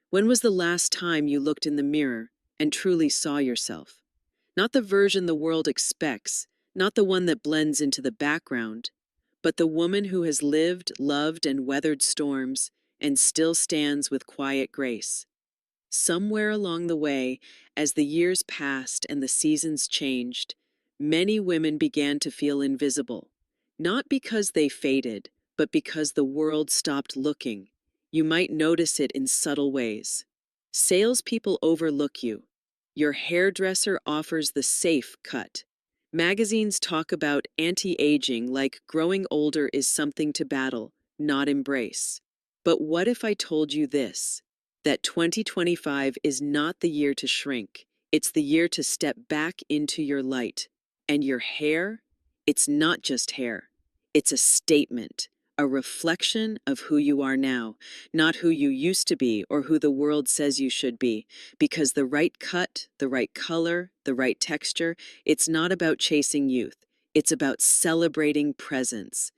When was the last time you looked in the mirror and truly saw yourself? Not the version the world expects, not the one that blends into the background, but the woman who has lived, loved, and weathered storms and still stands with quiet grace. Somewhere along the way, as the years passed and the seasons changed, many women began to feel invisible, not because they faded, but because the world stopped looking. You might notice it in subtle ways. Salespeople overlook you. Your hairdresser offers the safe cut. Magazines talk about anti-aging like growing older is something to battle, not embrace. But what if I told you this? That 2025 is not the year to shrink. It's the year to step back into your light. And your hair? It's not just hair. It's a statement, a reflection of who you are now, not who you used to be or who the world says you should be. Because the right cut, the right color, the right texture, it's not about chasing youth. It's about celebrating presence,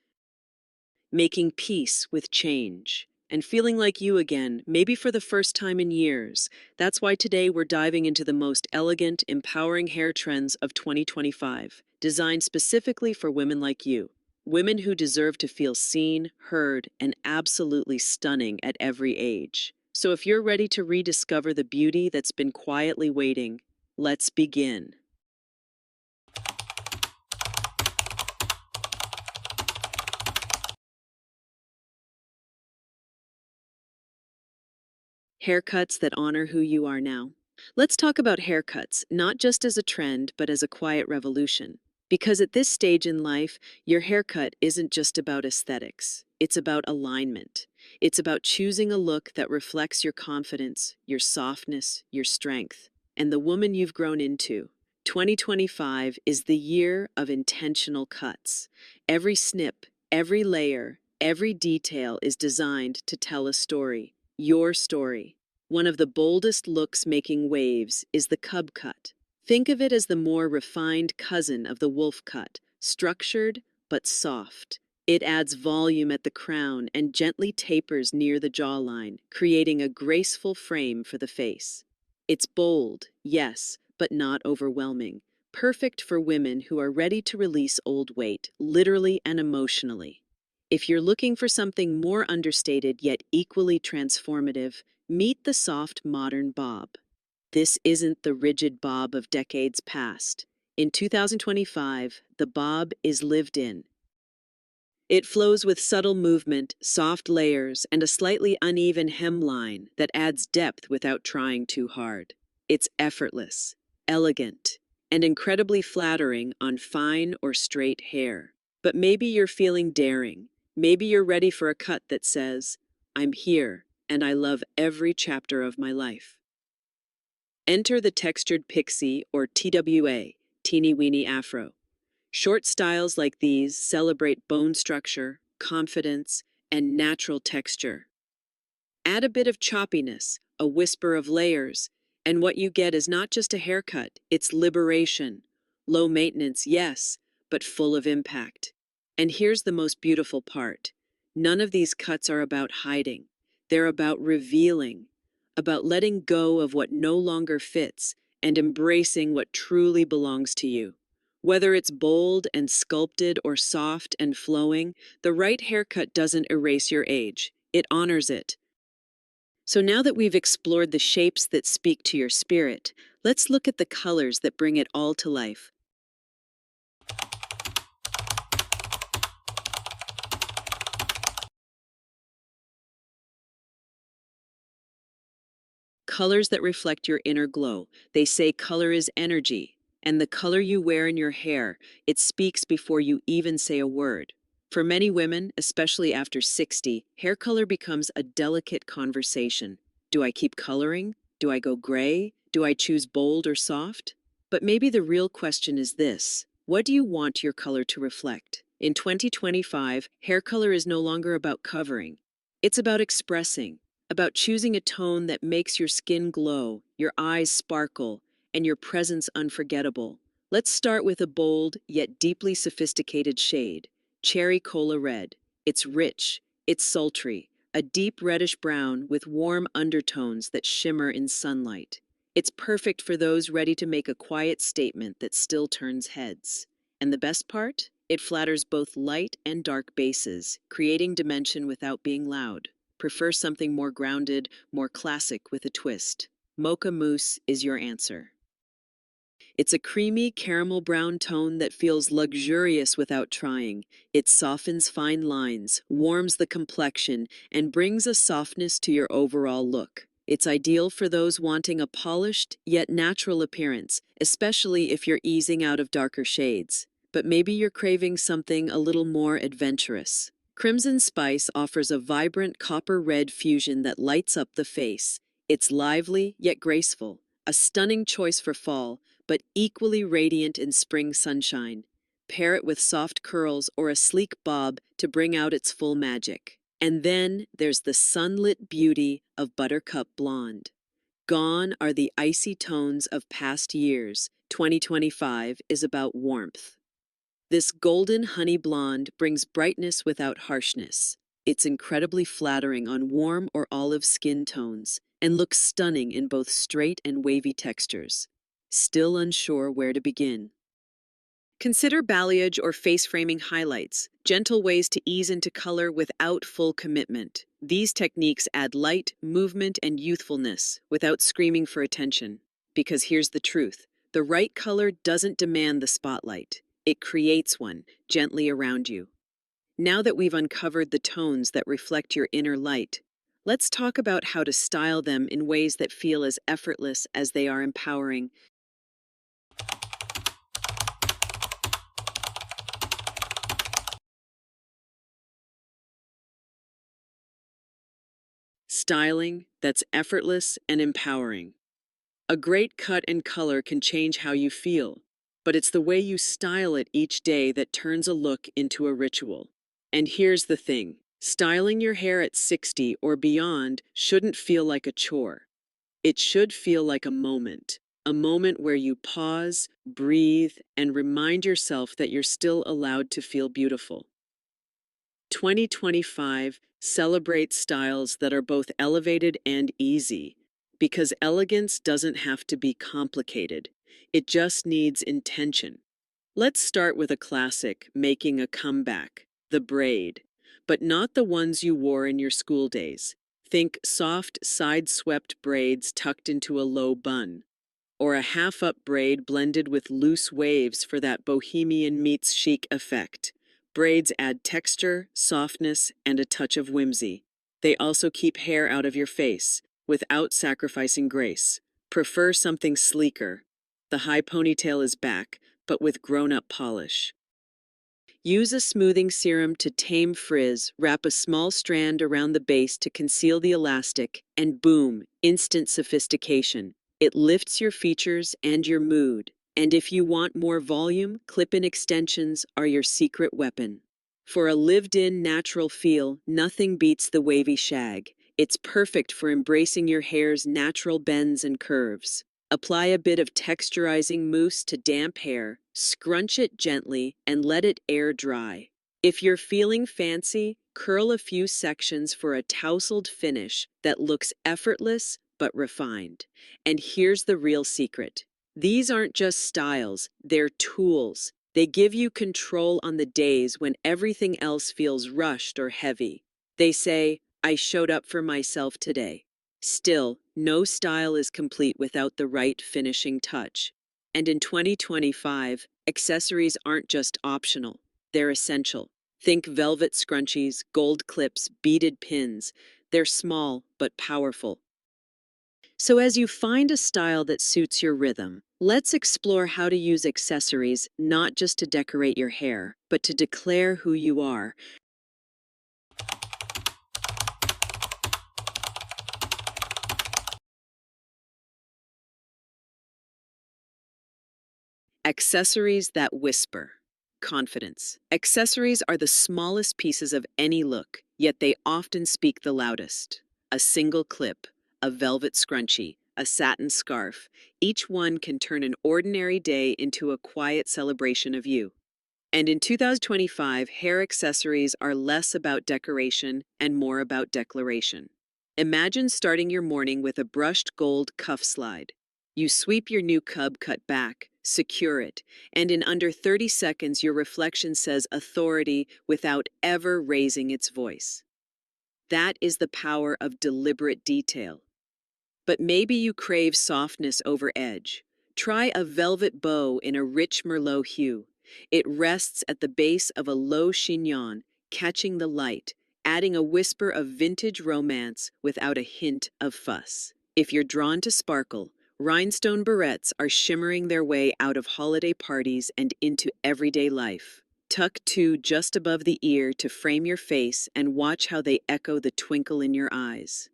making peace with change, and feeling like you again, maybe for the first time in years. That's why today we're diving into the most elegant, empowering hair trends of 2025, designed specifically for women like you. Women who deserve to feel seen, heard, and absolutely stunning at every age. So if you're ready to rediscover the beauty that's been quietly waiting, let's begin. Haircuts that honor who you are now. Let's talk about haircuts, not just as a trend, but as a quiet revolution. Because at this stage in life, your haircut isn't just about aesthetics. It's about alignment. It's about choosing a look that reflects your confidence, your softness, your strength, and the woman you've grown into. 2025 is the year of intentional cuts. Every snip, every layer, every detail is designed to tell a story. Your story. One of the boldest looks making waves is the cub cut. Think of it as the more refined cousin of the wolf cut, structured but soft. It adds volume at the crown and gently tapers near the jawline, creating a graceful frame for the face. It's bold, yes, but not overwhelming. Perfect for women who are ready to release old weight, literally and emotionally. If you're looking for something more understated yet equally transformative, meet the soft modern bob. This isn't the rigid bob of decades past. In 2025, the bob is lived in. It flows with subtle movement, soft layers, and a slightly uneven hemline that adds depth without trying too hard. It's effortless, elegant, and incredibly flattering on fine or straight hair. But maybe you're feeling daring. Maybe you're ready for a cut that says, I'm here, and I love every chapter of my life. Enter the textured pixie or TWA, teeny weeny afro. Short styles like these celebrate bone structure, confidence, and natural texture. Add a bit of choppiness, a whisper of layers, and what you get is not just a haircut, it's liberation. Low maintenance, yes, but full of impact. And here's the most beautiful part. None of these cuts are about hiding. They're about revealing, about letting go of what no longer fits and embracing what truly belongs to you. Whether it's bold and sculpted or soft and flowing, the right haircut doesn't erase your age. It honors it. So now that we've explored the shapes that speak to your spirit, let's look at the colors that bring it all to life. Colors that reflect your inner glow. They say color is energy, and the color you wear in your hair, it speaks before you even say a word. For many women, especially after 60, hair color becomes a delicate conversation. Do I keep coloring? Do I go gray? Do I choose bold or soft? But maybe the real question is this: what do you want your color to reflect? In 2025, hair color is no longer about covering. It's about expressing, about choosing a tone that makes your skin glow, your eyes sparkle, and your presence unforgettable. Let's start with a bold yet deeply sophisticated shade, cherry cola red. It's rich, it's sultry, a deep reddish brown with warm undertones that shimmer in sunlight. It's perfect for those ready to make a quiet statement that still turns heads. And the best part? It flatters both light and dark bases, creating dimension without being loud. Prefer something more grounded, more classic with a twist. Mocha Mousse is your answer. It's a creamy caramel brown tone that feels luxurious without trying. It softens fine lines, warms the complexion, and brings a softness to your overall look. It's ideal for those wanting a polished yet natural appearance, especially if you're easing out of darker shades. But maybe you're craving something a little more adventurous. Crimson Spice offers a vibrant copper red fusion that lights up the face. It's lively yet graceful, a stunning choice for fall, but equally radiant in spring sunshine. Pair it with soft curls or a sleek bob to bring out its full magic. And then there's the sunlit beauty of Buttercup Blonde. Gone are the icy tones of past years. 2025 is about warmth. This golden honey blonde brings brightness without harshness. It's incredibly flattering on warm or olive skin tones and looks stunning in both straight and wavy textures. Still unsure where to begin? Consider balayage or face framing highlights, gentle ways to ease into color without full commitment. These techniques add light, movement, and youthfulness without screaming for attention. Because here's the truth, the right color doesn't demand the spotlight. It creates one, gently around you. Now that we've uncovered the tones that reflect your inner light, let's talk about how to style them in ways that feel as effortless as they are empowering. Styling that's effortless and empowering. A great cut and color can change how you feel, but it's the way you style it each day that turns a look into a ritual. And here's the thing, styling your hair at 60 or beyond shouldn't feel like a chore. It should feel like a moment where you pause, breathe, and remind yourself that you're still allowed to feel beautiful. 2025 celebrates styles that are both elevated and easy, because elegance doesn't have to be complicated. It just needs intention. Let's start with a classic making a comeback, the braid, but not the ones you wore in your school days. Think soft, side-swept braids tucked into a low bun, or a half-up braid blended with loose waves for that bohemian meets chic effect. Braids add texture, softness, and a touch of whimsy. They also keep hair out of your face, without sacrificing grace. Prefer something sleeker. The high ponytail is back, but with grown-up polish. Use a smoothing serum to tame frizz, wrap a small strand around the base to conceal the elastic, and boom, instant sophistication. It lifts your features and your mood. And if you want more volume, clip-in extensions are your secret weapon. For a lived-in natural feel, nothing beats the wavy shag. It's perfect for embracing your hair's natural bends and curves. Apply a bit of texturizing mousse to damp hair, scrunch it gently, and let it air dry. If you're feeling fancy, curl a few sections for a tousled finish that looks effortless but refined. And here's the real secret. These aren't just styles, they're tools. They give you control on the days when everything else feels rushed or heavy. They say, I showed up for myself today. Still, no style is complete without the right finishing touch. And in 2025, accessories aren't just optional, they're essential. Think velvet scrunchies, gold clips, beaded pins. They're small but powerful. So as you find a style that suits your rhythm, let's explore how to use accessories not just to decorate your hair, but to declare who you are. Accessories that whisper. Confidence. Accessories are the smallest pieces of any look, yet they often speak the loudest. A single clip, a velvet scrunchie, a satin scarf, each one can turn an ordinary day into a quiet celebration of you. And in 2025, hair accessories are less about decoration and more about declaration. Imagine starting your morning with a brushed gold cuff slide. You sweep your new cub cut back, secure it, and in under 30 seconds, your reflection says authority without ever raising its voice. That is the power of deliberate detail. But maybe you crave softness over edge. Try a velvet bow in a rich Merlot hue. It rests at the base of a low chignon, catching the light, adding a whisper of vintage romance without a hint of fuss. If you're drawn to sparkle, rhinestone barrettes are shimmering their way out of holiday parties and into everyday life. Tuck two just above the ear to frame your face and watch how they echo the twinkle in your eyes.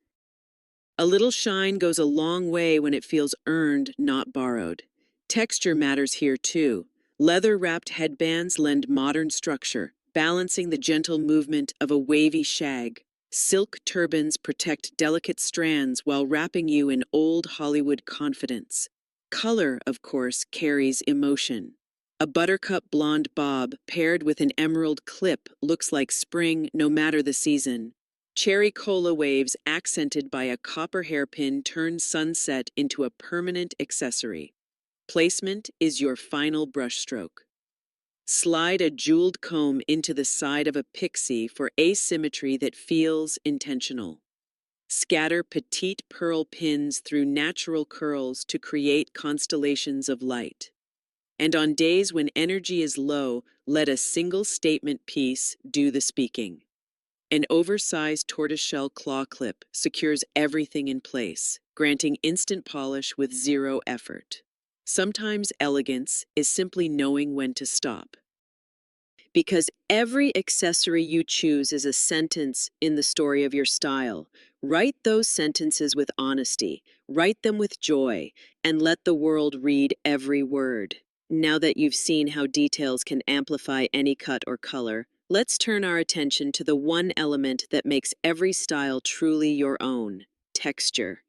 A little shine goes a long way when it feels earned, not borrowed. Texture matters here too. Leather-wrapped headbands lend modern structure, balancing the gentle movement of a wavy shag. Silk turbans protect delicate strands while wrapping you in old Hollywood confidence. Color, of course, carries emotion. A buttercup blonde bob paired with an emerald clip looks like spring no matter the season. Cherry cola waves accented by a copper hairpin turn sunset into a permanent accessory. Placement is your final brushstroke. Slide a jeweled comb into the side of a pixie for asymmetry that feels intentional. Scatter petite pearl pins through natural curls to create constellations of light. And on days when energy is low, let a single statement piece do the speaking. An oversized tortoiseshell claw clip secures everything in place, granting instant polish with zero effort. Sometimes elegance is simply knowing when to stop. Because every accessory you choose is a sentence in the story of your style. Write those sentences with honesty, write them with joy, and let the world read every word. Now that you've seen how details can amplify any cut or color, let's turn our attention to the one element that makes every style truly your own: texture.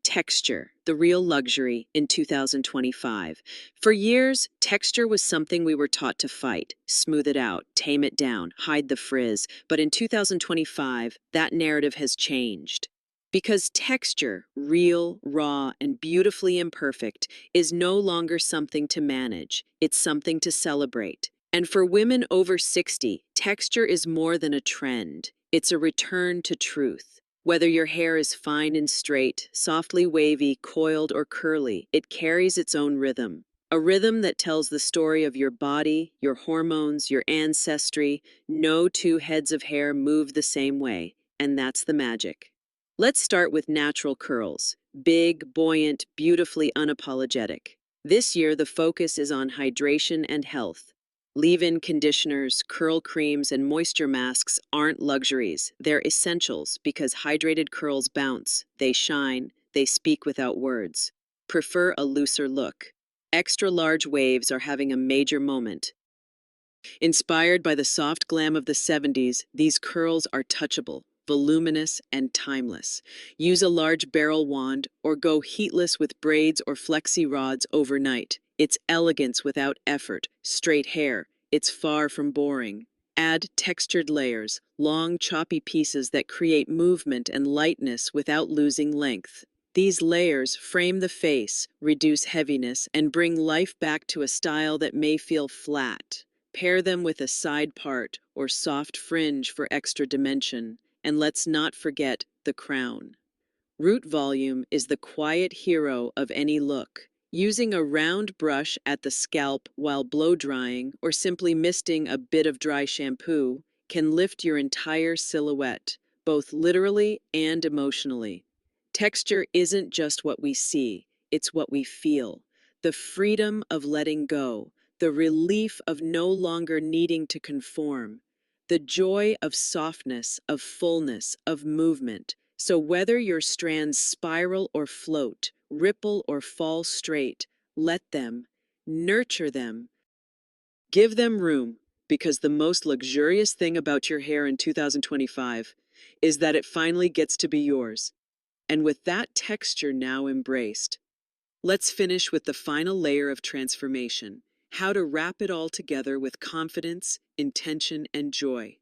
Texture, the real luxury in 2025. For years, texture was something we were taught to fight, smooth it out, tame it down, hide the frizz. But in 2025, that narrative has changed. Because texture, real, raw, and beautifully imperfect, is no longer something to manage, it's something to celebrate. And for women over 60, texture is more than a trend, it's a return to truth. Whether your hair is fine and straight, softly wavy, coiled, or curly, it carries its own rhythm. A rhythm that tells the story of your body, your hormones, your ancestry. No two heads of hair move the same way, and that's the magic. Let's start with natural curls. Big, buoyant, beautifully unapologetic. This year, the focus is on hydration and health. Leave-in conditioners, curl creams, and moisture masks aren't luxuries. They're essentials because hydrated curls bounce, they shine, they speak without words. Prefer a looser look. Extra large waves are having a major moment. Inspired by the soft glam of the 70s, these curls are touchable, voluminous, and timeless. Use a large barrel wand or go heatless with braids or flexi rods overnight. It's elegance without effort, straight hair. It's far from boring. Add textured layers, long choppy pieces that create movement and lightness without losing length. These layers frame the face, reduce heaviness, and bring life back to a style that may feel flat. Pair them with a side part or soft fringe for extra dimension, and let's not forget the crown. Root volume is the quiet hero of any look. Using a round brush at the scalp while blow drying or simply misting a bit of dry shampoo can lift your entire silhouette, both literally and emotionally. Texture isn't just what we see, it's what we feel. The freedom of letting go, the relief of no longer needing to conform, the joy of softness, of fullness, of movement. So whether your strands spiral or float, ripple or fall straight, let them, nurture them, give them room. because the most luxurious thing about your hair in 2025 is that it finally gets to be yours. And with that texture now embraced, let's finish with the final layer of transformation: how to wrap it all together with confidence, intention, and joy.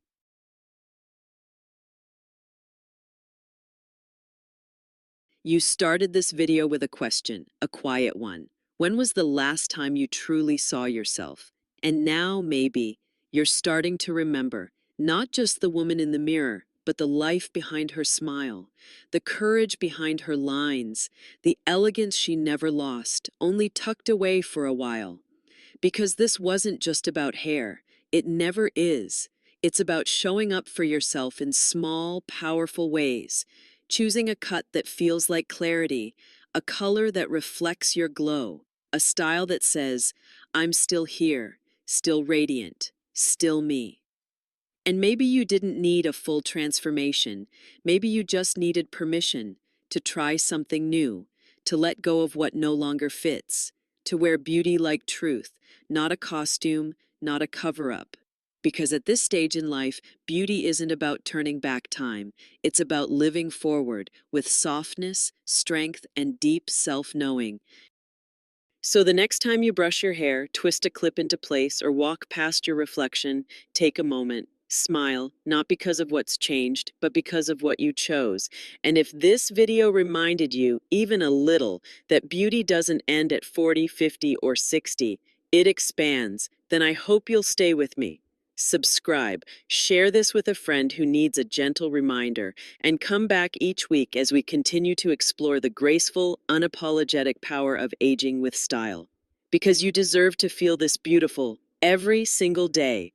You started this video with a question, a quiet one. When was the last time you truly saw yourself? And now, maybe, you're starting to remember not just the woman in the mirror, but the life behind her smile, the courage behind her lines, the elegance she never lost, only tucked away for a while. Because this wasn't just about hair. It never is. It's about showing up for yourself in small, powerful ways, choosing a cut that feels like clarity, a color that reflects your glow, a style that says, I'm still here, still radiant, still me. And maybe you didn't need a full transformation. Maybe you just needed permission to try something new, to let go of what no longer fits, to wear beauty like truth, not a costume, not a cover-up. Because at this stage in life, beauty isn't about turning back time. It's about living forward with softness, strength, and deep self-knowing. So the next time you brush your hair, twist a clip into place, or walk past your reflection, take a moment. Smile, not because of what's changed, but because of what you chose. And if this video reminded you, even a little, that beauty doesn't end at 40, 50, or 60, it expands, then I hope you'll stay with me. Subscribe, share this with a friend who needs a gentle reminder, and come back each week as we continue to explore the graceful, unapologetic power of aging with style. Because you deserve to feel this beautiful every single day.